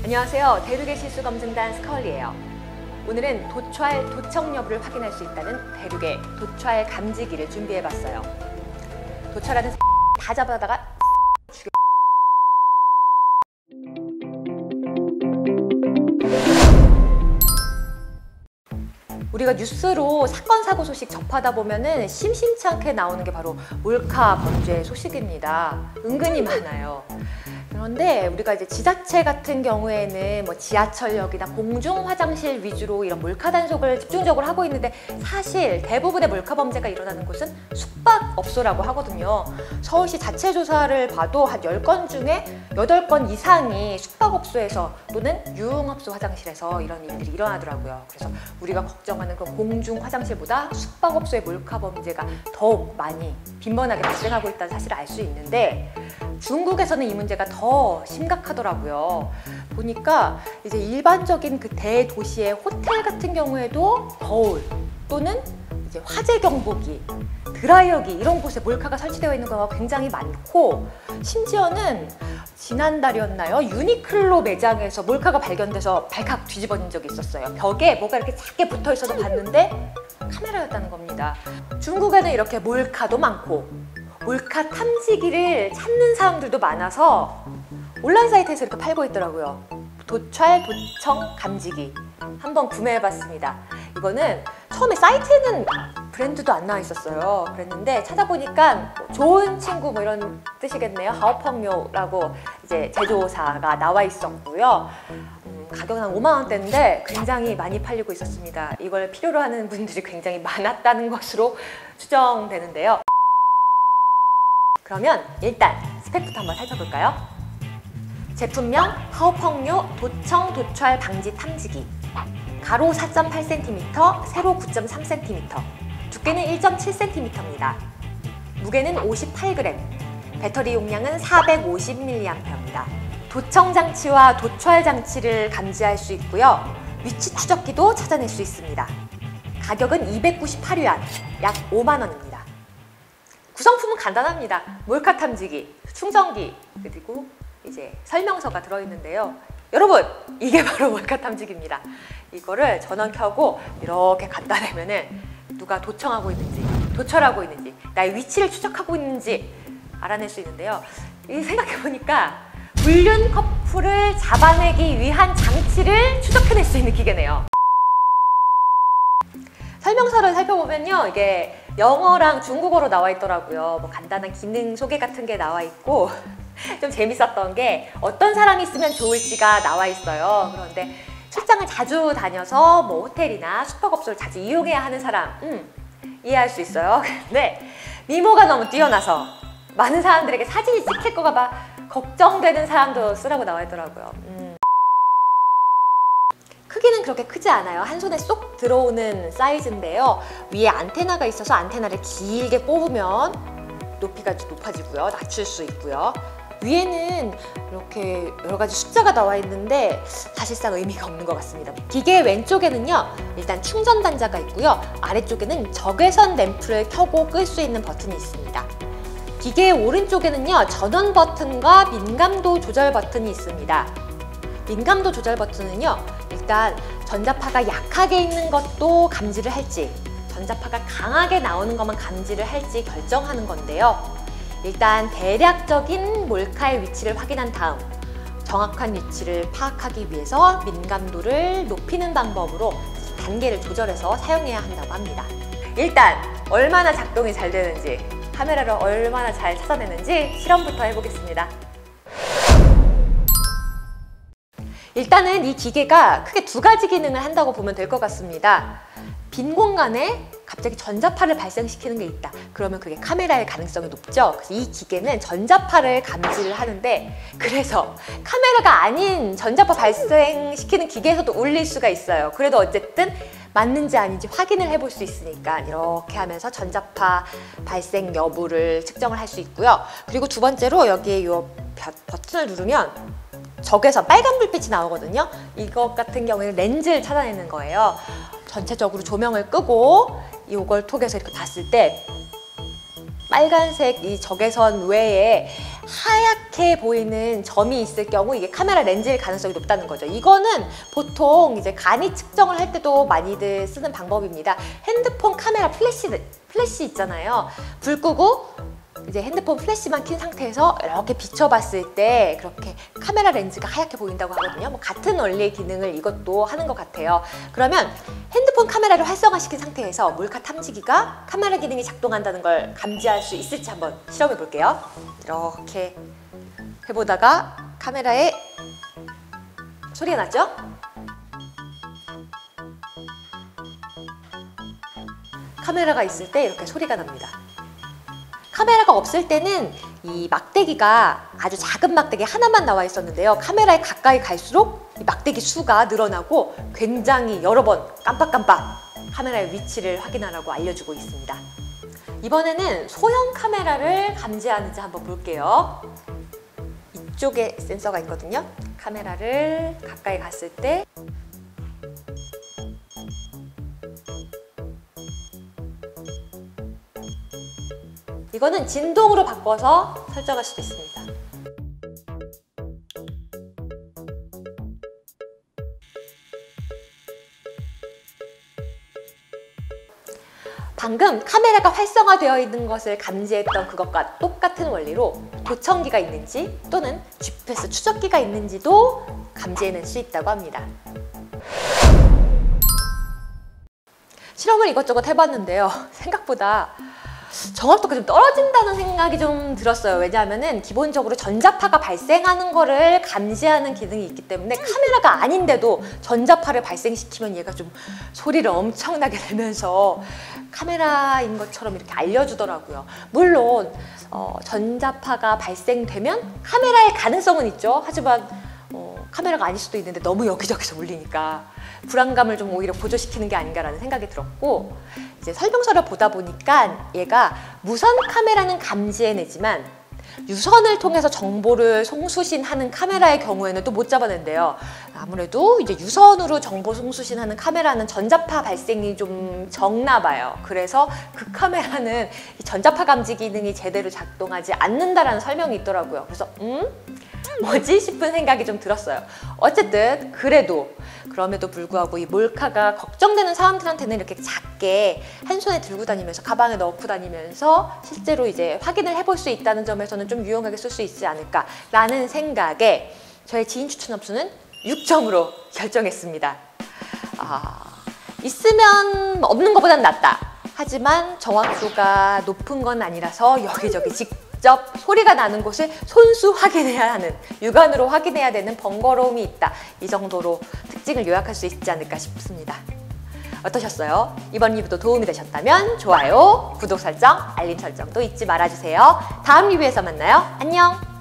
안녕하세요. 대륙의 실수검증단 스컬리예요. 오늘은 도철 도청 여부를 확인할 수 있다는 대륙의 도철 감지기를 준비해봤어요. 도철하는 다 잡아다가 죽여. 우리가 뉴스로 사건 사고 소식 접하다 보면은 심심치 않게 나오는 게 바로 몰카 범죄 소식입니다. 은근히 많아요. 그런데 우리가 이제 지자체 같은 경우에는 뭐 지하철역이나 공중 화장실 위주로 이런 몰카 단속을 집중적으로 하고 있는데, 사실 대부분의 몰카 범죄가 일어나는 곳은 숙박업소라고 하거든요. 서울시 자체 조사를 봐도 한 10건 중에 8건 이상이 숙박업소에서 또는 유흥업소 화장실에서 이런 일들이 일어나더라고요. 그래서 우리가 걱정하는 그 공중 화장실보다 숙박업소의 몰카 범죄가 더욱 많이 빈번하게 발생하고 있다는 사실을 알 수 있는데, 중국에서는 이 문제가 더 심각하더라고요. 보니까 이제 일반적인 그 대도시의 호텔 같은 경우에도 거울 또는 이제 화재 경보기, 드라이어기 이런 곳에 몰카가 설치되어 있는 경우가 굉장히 많고, 심지어는 지난달이었나요? 유니클로 매장에서 몰카가 발견돼서 발칵 뒤집어진 적이 있었어요. 벽에 뭐가 이렇게 작게 붙어 있어서 봤는데 카메라였다는 겁니다. 중국에는 이렇게 몰카도 많고 몰카 탐지기를 찾는 사람들도 많아서 온라인 사이트에서 이렇게 팔고 있더라고요. 도철 도청 감지기 한번 구매해봤습니다. 이거는 처음에 사이트에는 브랜드도 안 나와 있었어요. 그랬는데 찾아보니까 좋은 친구 뭐 이런 뜻이겠네요. 하오펑요라고 이제 제조사가 나와 있었고요. 가격은 한 5만 원대인데 굉장히 많이 팔리고 있었습니다. 이걸 필요로 하는 분들이 굉장히 많았다는 것으로 추정되는데요. 그러면 일단 스펙부터 한번 살펴볼까요? 제품명 하오펑요 도청 도철 방지 탐지기. 가로 4.8cm, 세로 9.3cm, 두께는 1.7cm입니다. 무게는 58g, 배터리 용량은 450mAh입니다. 도청 장치와 도철 장치를 감지할 수 있고요. 위치 추적기도 찾아낼 수 있습니다. 가격은 298위안, 약 5만 원입니다. 구성품은 간단합니다. 몰카 탐지기, 충전기, 그리고 이제 설명서가 들어있는데요. 여러분, 이게 바로 몰카 탐지기입니다. 이거를 전원 켜고 이렇게 갖다 대면은 누가 도청하고 있는지, 도철하고 있는지, 나의 위치를 추적하고 있는지 알아낼 수 있는데요. 생각해보니까 불륜 커플을 잡아내기 위한 장치를 추적해낼 수 있는 기계네요. 설명서를 살펴보면요, 이게 영어랑 중국어로 나와 있더라고요. 뭐 간단한 기능 소개 같은 게 나와 있고 좀 재밌었던 게 어떤 사람이 있으면 좋을지가 나와 있어요. 그런데 출장을 자주 다녀서 뭐 호텔이나 숙박업소를 자주 이용해야 하는 사람, 이해할 수 있어요. 근데 미모가 너무 뛰어나서 많은 사람들에게 사진이 찍힐까 봐 걱정되는 사람도 쓰라고 나와 있더라고요. 크기는 그렇게 크지 않아요. 한 손에 쏙 들어오는 사이즈인데요. 위에 안테나가 있어서 안테나를 길게 뽑으면 높이가 높아지고요. 낮출 수 있고요. 위에는 이렇게 여러 가지 숫자가 나와 있는데 사실상 의미가 없는 것 같습니다. 기계 왼쪽에는요, 일단 충전 단자가 있고요. 아래쪽에는 적외선 램프를 켜고 끌 수 있는 버튼이 있습니다. 기계의 오른쪽에는요, 전원 버튼과 민감도 조절 버튼이 있습니다. 민감도 조절 버튼은요, 일단 전자파가 약하게 있는 것도 감지를 할지, 전자파가 강하게 나오는 것만 감지를 할지 결정하는 건데요. 일단 대략적인 몰카의 위치를 확인한 다음 정확한 위치를 파악하기 위해서 민감도를 높이는 방법으로 단계를 조절해서 사용해야 한다고 합니다. 일단 얼마나 작동이 잘 되는지, 카메라를 얼마나 잘 찾아내는지 실험부터 해보겠습니다. 일단은 이 기계가 크게 두 가지 기능을 한다고 보면 될 것 같습니다. 빈 공간에 갑자기 전자파를 발생시키는 게 있다. 그러면 그게 카메라일 가능성이 높죠. 그래서 이 기계는 전자파를 감지를 하는데, 그래서 카메라가 아닌 전자파 발생시키는 기계에서도 울릴 수가 있어요. 그래도 어쨌든 맞는지 아닌지 확인을 해볼 수 있으니까 이렇게 하면서 전자파 발생 여부를 측정을 할 수 있고요. 그리고 두 번째로 여기에 이 버튼을 누르면 적외선 빨간 불빛이 나오거든요. 이것 같은 경우에는 렌즈를 찾아내는 거예요. 전체적으로 조명을 끄고 이걸 통해서 이렇게 봤을 때 빨간색 이 적외선 외에 하얗게 보이는 점이 있을 경우 이게 카메라 렌즈일 가능성이 높다는 거죠. 이거는 보통 이제 간이 측정을 할 때도 많이들 쓰는 방법입니다. 핸드폰 카메라 플래시 있잖아요. 불 끄고 이제 핸드폰 플래시만 킨 상태에서 이렇게 비춰봤을 때 그렇게 카메라 렌즈가 하얗게 보인다고 하거든요. 뭐 같은 원리의 기능을 이것도 하는 것 같아요. 그러면 핸드폰 카메라를 활성화시킨 상태에서 몰카 탐지기가 카메라 기능이 작동한다는 걸 감지할 수 있을지 한번 실험해 볼게요. 이렇게 해보다가 카메라에 소리가 났죠? 카메라가 있을 때 이렇게 소리가 납니다. 카메라가 없을 때는 이 막대기가 아주 작은 막대기 하나만 나와 있었는데요. 카메라에 가까이 갈수록 이 막대기 수가 늘어나고 굉장히 여러 번 깜빡깜빡 카메라의 위치를 확인하라고 알려주고 있습니다. 이번에는 소형 카메라를 감지하는지 한번 볼게요. 이쪽에 센서가 있거든요. 카메라를 가까이 갔을 때 이거는 진동으로 바꿔서 설정할 수도 있습니다. 방금 카메라가 활성화되어 있는 것을 감지했던 그것과 똑같은 원리로 도청기가 있는지 또는 GPS 추적기가 있는지도 감지해낼 수 있다고 합니다. 실험을 이것저것 해봤는데요. 생각보다 정확도가 좀 떨어진다는 생각이 좀 들었어요. 왜냐하면은 기본적으로 전자파가 발생하는 거를 감지하는 기능이 있기 때문에 카메라가 아닌데도 전자파를 발생시키면 얘가 좀 소리를 엄청나게 내면서 카메라인 것처럼 이렇게 알려주더라고요. 물론 전자파가 발생되면 카메라의 가능성은 있죠. 하지만 카메라가 아닐 수도 있는데 너무 여기저기서 울리니까 불안감을 좀 오히려 보조시키는 게 아닌가라는 생각이 들었고, 이제 설명서를 보다 보니까 얘가 무선 카메라는 감지해내지만 유선을 통해서 정보를 송수신하는 카메라의 경우에는 또 못 잡아낸대요. 아무래도 이제 유선으로 정보 송수신하는 카메라는 전자파 발생이 좀 적나 봐요. 그래서 그 카메라는 이 전자파 감지 기능이 제대로 작동하지 않는다라는 설명이 있더라고요. 그래서 뭐지 싶은 생각이 좀 들었어요. 어쨌든 그럼에도 불구하고 이 몰카가 걱정되는 사람들한테는 이렇게 작게 한 손에 들고 다니면서 가방에 넣고 다니면서 실제로 이제 확인을 해볼 수 있다는 점에서는 좀 유용하게 쓸 수 있지 않을까라는 생각에 저의 지인 추천 점수는 6점으로 결정했습니다. 있으면 없는 것보단 낫다. 하지만 정확도가 높은 건 아니라서 여기저기 직접 소리가 나는 곳을 손수 확인해야 하는, 육안으로 확인해야 되는 번거로움이 있다. 이 정도로 특징을 요약할 수 있지 않을까 싶습니다. 어떠셨어요? 이번 리뷰도 도움이 되셨다면 좋아요, 구독 설정, 알림 설정도 잊지 말아주세요. 다음 리뷰에서 만나요. 안녕!